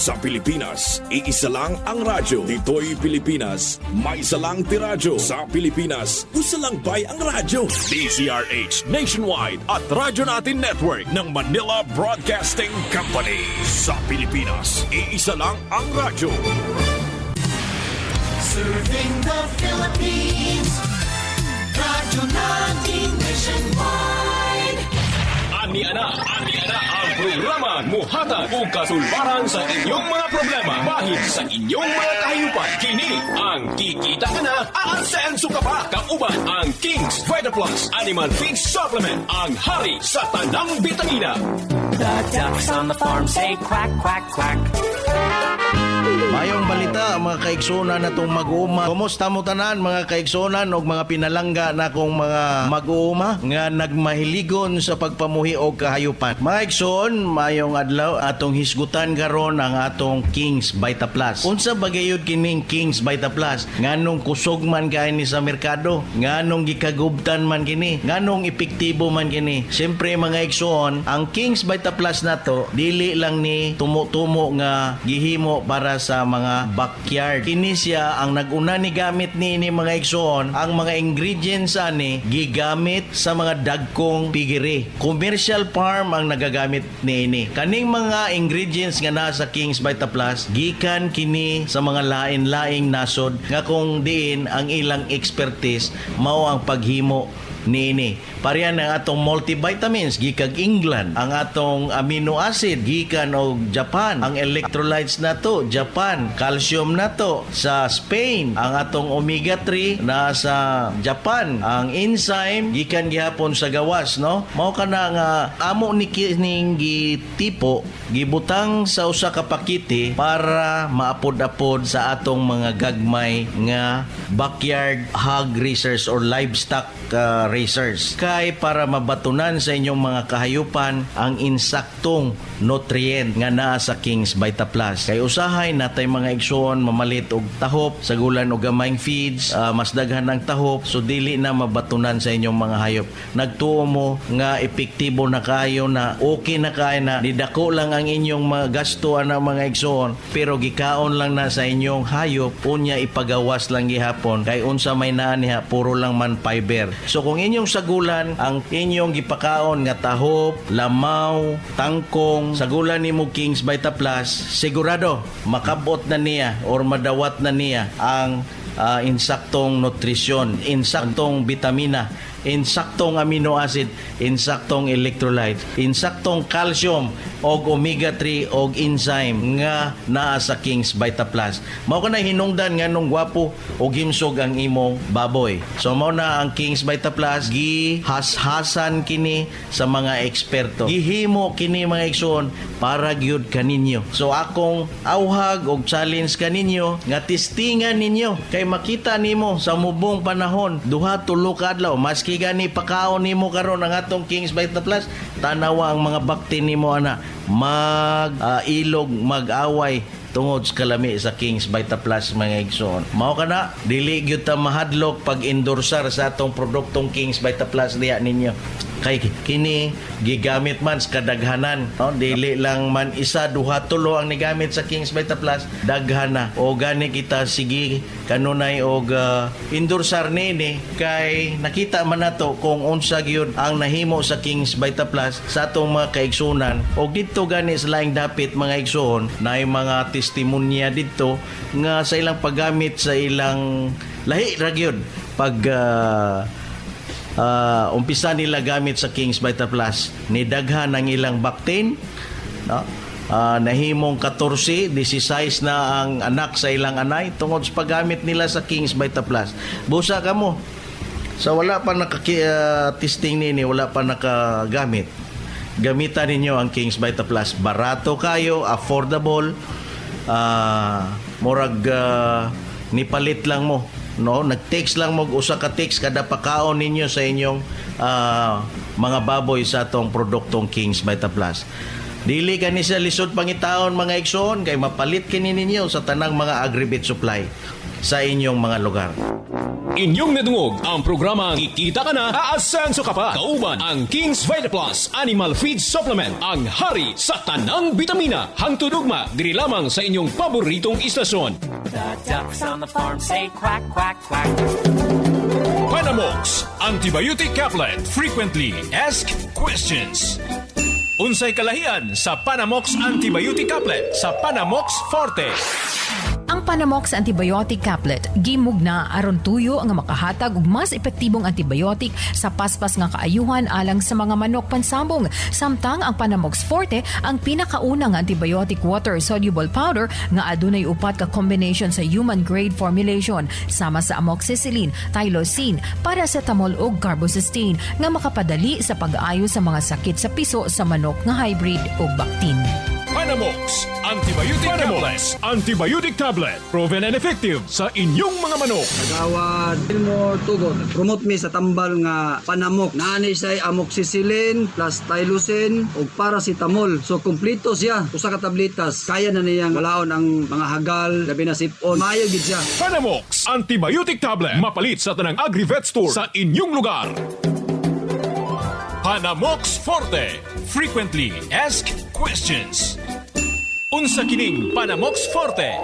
Sa Pilipinas, iisa lang ang radyo. Dito'y Pilipinas, may isa lang tiradyo. Sa Pilipinas, usa lang bay ang radyo. DZRH Nationwide at Radyo Natin Network ng Manila Broadcasting Company. Sa Pilipinas, iisa lang ang radyo. Serving the Philippines, Radyo Natin Nationwide. Ani ana ang programa muhatag og kasulbaran sa inyong mga problema bahin sa inyong mga kahayupan. Kini ang Kikita Ka Na, aasenso ka pa. Kauban ang King's Vita Plus Animal Feed Supplement, ang hari sa tanang bitamina. The ducks on the farm say quack, quack, quack. Mayong balita mga kaigsunan natong mag-uuma. Kumusta mo tanan mga kaigsunan og mga pinalangga na kong mga mag-uuma nga nagmahiligon sa pagpamuhi og kahayupan. Mga igsoon, mayong adlaw atong hisgutan karon ang atong King's Vita Plus. Unsa bagayod kining King's Vita Plus? Nganong kusog man kay ni sa merkado? Nganong gikagubtan man kini? Nganong epektibo man kini? Siyempre mga igsoon, ang King's Vita Plus nato dili lang ni tumo-tumo nga gihimo para sa mga backyard. Kini siya ang naguna ni gamit ni mga igsoon, ang mga ingredients ani gigamit sa mga dagkong pigiri. Commercial farm ang nagagamit ni ini. Kaning mga ingredients nga nasa King's Vita Plus gikan kini sa mga lain-laing nasod nga kung diin ang ilang expertise mao ang paghimo niini. Parehan ang atong multivitamins gikag England, ang atong amino acid gikan og Japan, ang electrolytes nato Japan, calcium nato sa Spain, ang atong omega 3 na sa Japan, ang enzyme gikan gihapon sa gawas, no? Mao kana nga amo ni kining gitipo gibutang sa usa ka pakete para maapod-apod sa atong mga gagmay nga backyard hog racers or livestock racers, kay para mabatunan sa inyong mga kahayupan ang insaktong nutrient nga naa sa King's Vita Plus. Kay usahay natay mga igsoon mamalit og tahop sa gulan og gamayng feeds, mas daghan ng tahop, so dili na mabatunan sa inyong mga hayop. Nagtuo mo nga epektibo na kayo, na okay na kayo, na didako lang ang inyong mga gasto ana mga igsoon, pero gikaon lang na sa inyong hayop, unya ipagawas lang gihapon kay unsa may naa niya puro lang man fiber. So kung inyong sagulan ang inyong gipakaon nga tahop, lamaw, tangkong, sagulan nimo King's Vita Plus, sigurado makabot na niya or madawat na niya ang insaktong nutrisyon, insaktong vitamina, insaktong amino acid, insaktong electrolyte, insaktong calcium og omega 3 og enzyme nga naa sa King's Vita Plus. Mao kana hinungdan nganong gwapo og himsog ang imong baboy. So mao na ang King's Vita Plus, gihashasan kini sa mga eksperto. Gihimo kini mga igsoon para gyud kaninyo. So akong awhag og challenge kaninyo nga testingan ninyo kay makita nimo sa mubong panahon duha tulo ka adlaw maski gani pakaon nimo karon ang atong King's Vita Plus, tanawa ang mga bakti nimo ana ilog mag-away tungod sa kalami sa King's Vita Plus mga igsoon. Mao kana dili gyud ta mahadlok pag endorsar sa atong produktong King's Vita Plus diha ninyo. Kay kini gigamit man sa kadaghanan, no? Dili lang man isa duha tulo ang nigamit sa King's Vita Plus, daghana. O gani kita sige kanunay og endorsar nini kay nakita man nato kung unsa gyud ang nahimo sa King's Vita Plus sa atong mga kaigsunan. Og didto gani sa laing dapit mga igsoon naay mga testimonya didto nga sa ilang paggamit sa ilang lahi ra gyud pag umpisa nila gamit sa King's Vita Plus, nidaghan ang ilang baktin, no? Nahimong 14, 16 na ang anak sa ilang anay tungod sa paggamit nila sa King's Vita Plus. Busa ka mo. So wala pa testing nini, wala pa nakagamit. Gamitan ninyo ang King's Vita Plus. Barato kayo, affordable, murag nipalit lang mo. No, nag-text lang mo usa ka text kada pakaon ninyo sa inyong mga baboy sa atong produktong King's Vita Plus. Dili kani sa lisod pangitaon mga igsoon kay mapalit kini ninyo sa tanang mga agribit supply sa inyong mga lugar. Inyong nadungog ang programang Kikita Ka Na, Aasenso Ka Pa. Kauban ang King's Vita Plus Animal Feed Supplement, ang hari sa tanang bitamina. Hangtudugma diri lamang sa inyong paboritong istasyon. The ducks on the farm say quack, quack, quack. Panamox Antibiotic Caplet. Frequently Asked Questions. Unsay kalahian sa Panamox Antibiotic Caplet sa Panamox Forte. Ang Panamox Antibiotic Caplet gimugna aron tuyo ang makahatag og mas epektibong antibiotic sa paspas nga kaayuhan alang sa mga manok pansabong. Samtang ang Panamox Forte ang pinakaunang antibiotic water soluble powder nga adunay upat ka combination sa human grade formulation sama sa amoxicillin, tylosin, paracetamol ug carbocysteine nga makapadali sa pag-ayo sa mga sakit sa piso sa manok nga hybrid ug bactin. Panamox Antibiotic Tablet. Antibiotic Tablet. Proven and effective sa inyong mga manok. Gawad mo tugon. Promote mi sa tambal nga Panamok. Naani siya amoxicillin plus tylosin o paracetamol. So kompleto siya. Usa ka tablitas. Kaya na niyang malaon ang mga hagal, labi na sipon. Maayo gid siya. Panamox Antibiotic Tablet. Mapalit sa tanang Agri-Vet Store sa inyong lugar. Panamox Forte. Frequently Asked Questions. Unsa kining Panamox Forte?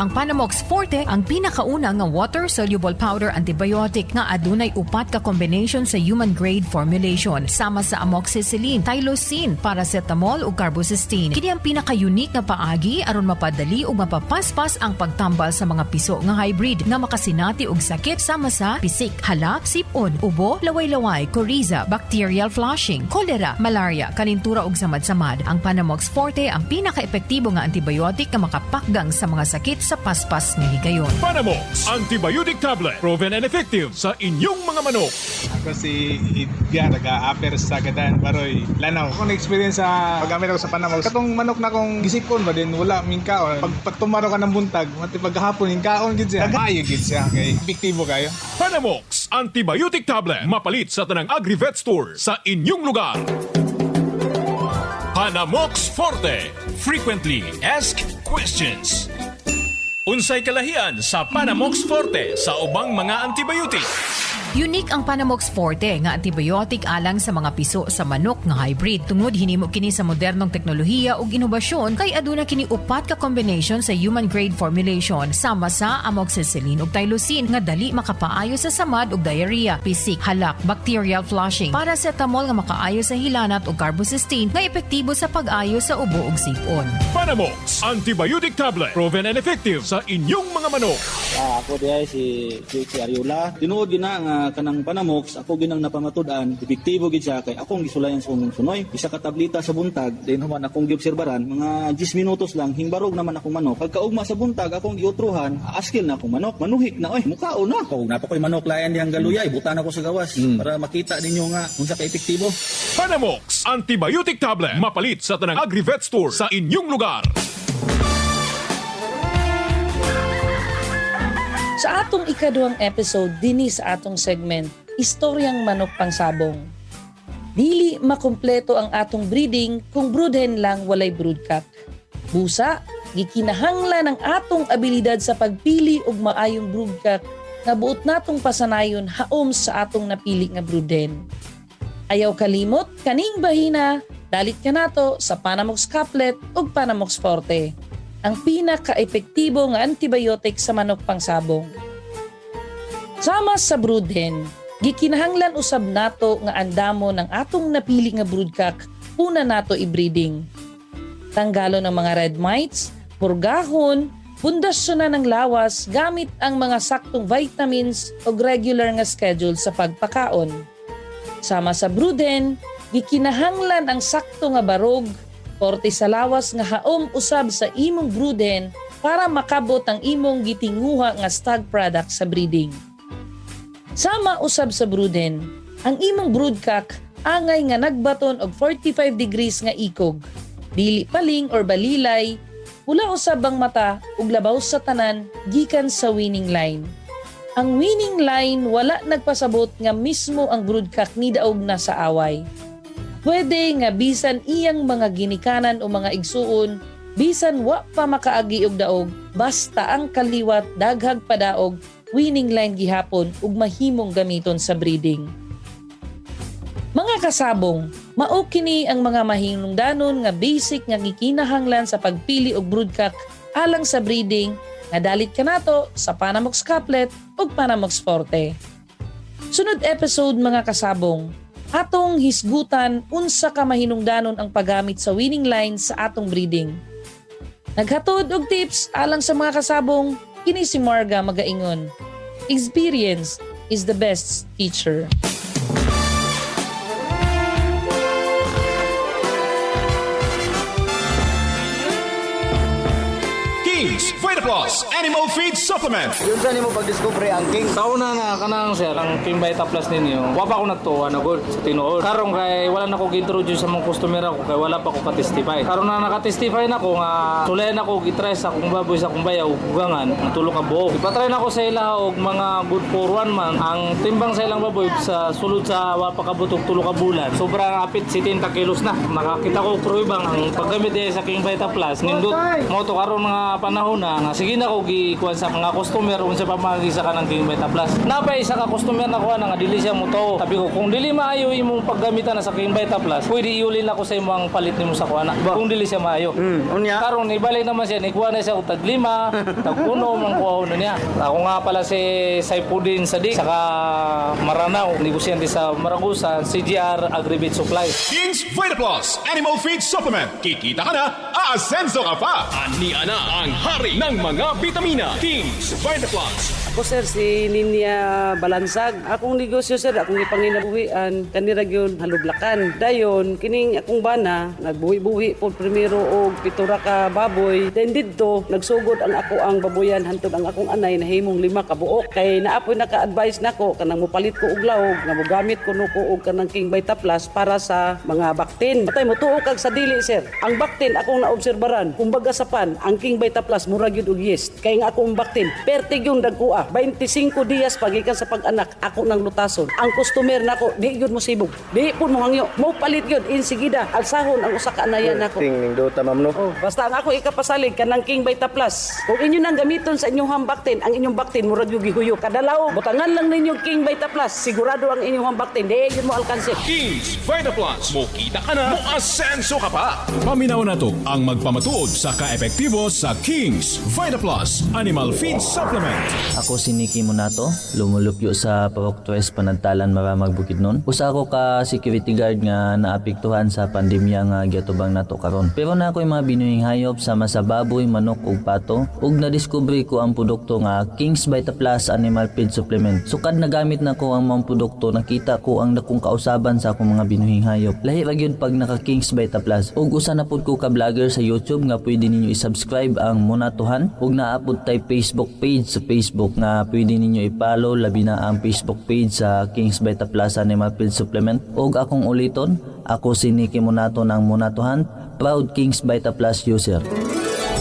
Ang Panamox Forte ang pinakauna nga water-soluble powder antibiotic nga adunay upat ka combination sa human grade formulation sama sa amoxicillin, tylosin, paracetamol ug carbocysteine. Kini ang pinaka-unique nga paagi aron mapadali ug mapapaspas ang pagtambal sa mga piso nga hybrid nga makasinati og sakit sama sa pisik, halak, sipon, ubo, laway-laway, coriza, bacterial flushing, cholera, malaria, kanintura ug samad-samad. Ang Panamox Forte ang pinaka-epektibo nga antibiotic nga makapakgang sa mga sakit sa paspas nga higayon. Panamox Antibiotic Tablet. Proven and effective sa inyong mga manok. Ako si Idya, nag-a-upper sa Gadan, Baroy, Lanaw. Ako na-experience sa paggamit ako sa Panamox. Katong manok na kong gisipon ba din, wala mingkaon. Pag tumaro ka ng buntag, mati paghapon, mingkaon gid siya. Kaayo gid siya, kay epektibo kayo. Panamox Antibiotic Tablet. Mapalit sa tanang Agri-Vet Store sa inyong lugar. Panamox Forte. Frequently Asked Questions. Unsay kalahian sa Panamox Forte sa ubang mga antibiotic? Unique ang Panamox Forte nga antibiotic alang sa mga piso sa manok nga hybrid. Tungod hinimo kini sa modernong teknolohiya ug inobasyon kay aduna kini upat ka combination sa human grade formulation sama sa amoxicillin ug tylosin nga dali makapaayo sa samad ug diarrhea, pisik, halak, bacterial flushing, paracetamol nga makaayo sa hilanat ug carbocysteine nga epektibo sa pag-ayo sa ubo ug sipon. Panamox Antibiotic Tablet. Proven and effective sa inyong mga manok. Ako diay si Ariola. Tinuod gina nga kanang Panamox, ako ginang napamatud-an, epektibo gid siya kay akong gisulayan sa sunoy. Isa ka tableta sa buntag, din human akong giobserbaran, mga 10 minutos lang hingbarog naman akong manok. Pagkaugma sa buntag akong giutruhan, askil na akong manok, manuhik na oy, mukhaon na. Kung napakoy manok layan dihang galuyay, butan ako sa gawas para makita ninyo nga unsa ka epektibo. Panamox Antibiotic Tablet. Mapalit sa tanang Agri-Vet Store sa inyong lugar. Sa atong ikaduhang episode dinhi sa atong segment, Istoryang Manok Pangsabong. Dili makumpleto ang atong breeding kung broodhen lang walay broodcock. Busa, gikinahanglan ang atong abilidad sa pagpili og maayong broodcock nga buot natong pasanayon haom sa atong napili nga broodhen. Ayaw kalimot, kaning bahina, dalit ka nato sa Panamox Caplet ug Panamox Forte, ang pinaka-epektibo nga antibiotic sa manok pangsabong. Sama sa broodhen, gikinahanglan usab nato nga andamo ng atong napili nga broodcock una nato i-breeding. Tanggalo ng mga red mites, purgahon, pundasyonan ng lawas gamit ang mga saktong vitamins o regular nga schedule sa pagpakaon. Sama sa broodhen, gikinahanglan ang sakto nga barog, porte sa lawas nga haom usab sa imong broodhen para makabot ang imong gitinguha nga stag product sa breeding. Sama usab sa broodhen, ang imong broodcock angay nga nagbaton og 45 degrees nga ikog, dili paling or balilay, pula usab ang mata ug labaw sa tanan gikan sa winning line. Ang winning line wala nagpasabot nga mismo ang broodcock ni daog na sa away. Pwede nga bisan iyang mga ginikanan o mga igsuon, bisan wa pa makaagi og daog, basta ang kaliwat daghag padaog, winning line gihapon ug mahimong gamiton sa breeding. Mga kasabong, mao kini ang mga mahinungdanon nga basic nga gikinahanglan sa pagpili og broodcock alang sa breeding nga dalit kanato sa Panamox Couplet ug Panamox Forte. Sunod episode mga kasabong, atong hisgutan unsa ka mahinungdanon ang paggamit sa winning line sa atong breeding. Naghatod og tips alang sa mga kasabong, kini si Marga magaingon. Experience is the best teacher. Kings Vitaplus Animal Feed Supplement. Yun sa nimo pag-discover ang king. Sa una na kanang sir, ang King Vita Plus ninyo, wapa ko nagtuwa na good sa tinuod. Karon kay wala na ko gi-introduce sa mga customer ako kay wala pa ko ka-testify. Karon na naka-testify na ko nga sulay na ko gi-try sa akong baboy sa akong bayaw ugangan ng tulo ka buok. Ipatry na ko sa ila og mga good for 1 month. Ang timbang sa ilang baboy sa sulod sa wapa ka butok tulo ka bulan. Sobrang apit 70 kilos na. Nakakita ko pruibang ang paggamit sa King Vita Plus nindot mo to karon mga panahon na nga sige na ko gikuan sa mga customer unsa pa magisa ka ng King Vita Plus. Napay isa ka customer na kuha nga dili siya mo to. Sabi ko kung dili maayo imong paggamitan na sa King Vita Plus, pwede iulin ako sa imong palit nimo sa kuha na. Kung dili siya maayo. Unya. Karon ibalik naman siya ni kuha na siya og tag 5, tag 1 man kuha niya. Ako nga pala si Saipudin Sadiq saka Maranao, negosyante sa Maragusa, CGR Agribit Supply. Kings Vitaplus Animal Feed Supplement. Kikita ka na, aasenso ka pa. Ani ana ang hari ng mga bitamina. Kings Vitaplus. Ako sir, si Ninya Balansag. Akong negosyo sir, akong ipanginabuhian, kanira yun halublakan. Dayon, kining akong bana, nagbuhi-buhi po primero og pitura ka baboy. Then dito, nagsugod ang ako ang baboyan, hantod ang akong anay na himong 5 ka buok. Kay naapoy naka-advise nako kanang mupalit ko og lawog, nga mogamit ko no ko og kanang King Vita Plus para sa mga baktin. Patay mo tuo kag sa dili sir. Ang baktin akong naobserbaran, kumbaga sa pan, ang King Vita Plus murag yun og yeast. Kay nga akong baktin, pertig yung dagkua. 25 dias pagikan sa pag-anak, ako nang lutason. Ang customer nako, di yun mo sibog. Di po mo hangyo. Mo palit yun, insigida. Alsahon ang usa ka anayan nako. Ting do tamam no. Oh, basta ang ako ikapasalig kanang King Vita Plus. Kung inyo nang gamiton sa inyong hambaktin, ang inyong baktin murag yung gihuyo. Kadalaw, butangan lang ninyo King Vita Plus. Sigurado ang inyong hambaktin, di yun mo alkanse. Kings Vitaplus. Mukita ka na, muasenso ka pa. Paminaw na to ang magpamatuod sa kaepektibo sa Kings Vitaplus Animal Feed Supplement. Ako si Nicky Monato, lumulupyo sa Pawok 3 Panagtalan Maramag Bukidnon. Usa ako ka security guard nga naapektuhan sa pandemya nga giatubang nato karon. Pero na ako'y mga binuhing hayop sama sa baboy, manok ug pato ug nadiskubre ko ang produkto nga Kings Vita Plus Animal Feed Supplement. Sukad nagamit na ko ang mga produkto, nakita ko ang dakong kausaban sa akong mga binuhing hayop. Lahi ra gyud pag naka Kings Vita Plus. Ug usa na pud ko ka vlogger sa YouTube nga pwede ninyo i-subscribe ang Monatohan ug naapod tay Facebook page sa Facebook nga pwede ninyo i-follow, labi na ang Facebook page sa Kings Vita Plus Animal Feed Supplement. Og akong uliton, ako si Nicky Monato ng Monatohan, proud Kings Vita Plus user.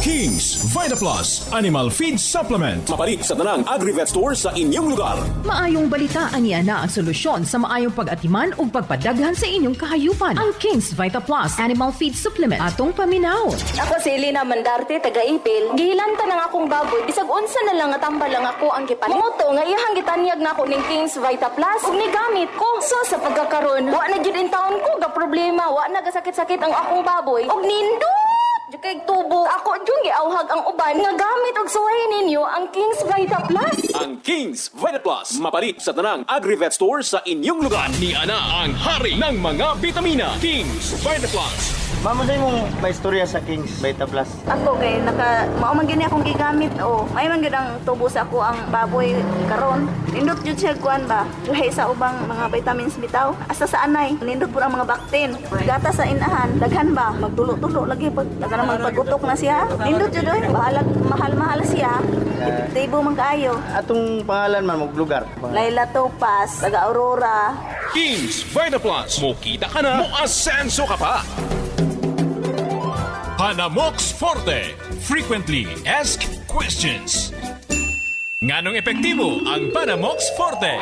Kings Vitaplus Animal Feed Supplement. Mapalit sa tanang Agri-Vet Store sa inyong lugar. Maayong balitaan niya na ang solusyon sa maayong pag-atiman o pagpadaghan sa inyong kahayupan. Ang Kings Vita Plus Animal Feed Supplement atong paminaw. Ako si Elena Mandarte, taga-Ipil. Gihilanta ng akong baboy. Bisag unsa na lang nga tambal lang ako ang gipalit. Moto nga iyang gitanyag na ako ning Kings Vita Plus ug nigamit ko. So sa pagkakaroon, wa na jud in taon ko ga problema, wa na gasakit-sakit ang akong baboy. Og nindot kay tubo. Ako jud giawhag ang uban nga gamit og suway ninyo ang Kings Vita Plus. Ang Kings Vita Plus mapalit sa tanang Agri-Vet Store sa inyong lugar. Ni ana ang hari ng mga bitamina. Kings Vita Plus. Mamo day mong maistorya sa Kings Vita Plus. Ako kay mao man gini akong gigamit o may man gyud ang tubo sa ako ang baboy karon. Nindot jud siya kuan ba? Lahi sa ubang mga vitamins bitaw. Asa sa anay, nindot pud ang mga baktin. Gata sa inahan, daghan ba? Magtulo-tulo lagi pag naman pagutok na siya. Nindot jud oy, bahalag mahal-mahal siya. Epektibo man kaayo. Atong pangalan man mong lugar. Laila Topaz, taga Aurora. Kings Vita Plus. Mukita ka na, muasenso ka pa. Panamox Forte. Frequently asked questions. Nganong epektibo ang Panamox Forte?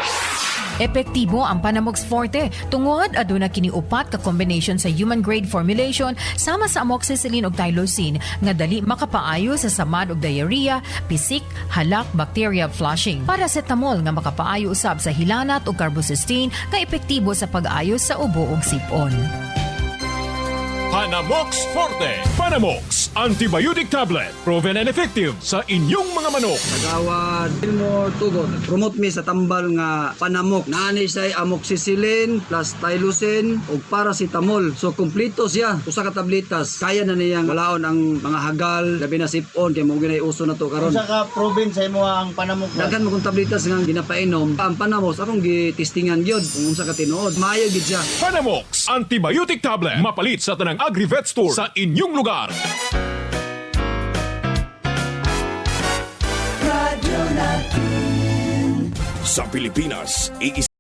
Epektibo ang Panamox Forte tungod aduna kini upat ka combination sa human grade formulation sama sa amoxicillin ug tylosin nga dali makapaayo sa samad ug diarrhea, pisik, halak, bacteria flushing. Paracetamol nga makapaayo usab sa hilanat ug carbocysteine nga epektibo sa pag-ayos sa ubo ug sipon. Panamox Forte. Panamox Antibiotic Tablet. Proven and effective sa inyong mga manok. Kagawad mo tugon. Promote mi sa tambal nga panamok. Naani say amoxicillin plus tylosin ug paracetamol. So kompleto siya. Usa ka tablitas. Kaya na niyang walaon ang mga hagal, labi na sipon kay mo ginay uso na to karon. Usa ka proven sa imo ang panamok. Daghan mo kung tablitas nga ginapainom. Ang panamos akong gitistingan gyud kung unsa ka tinuod. Maayo gid siya. Panamox Antibiotic Tablet. Mapalit sa tanang Agri-Vet Store sa inyong lugar. Sa Pilipinas,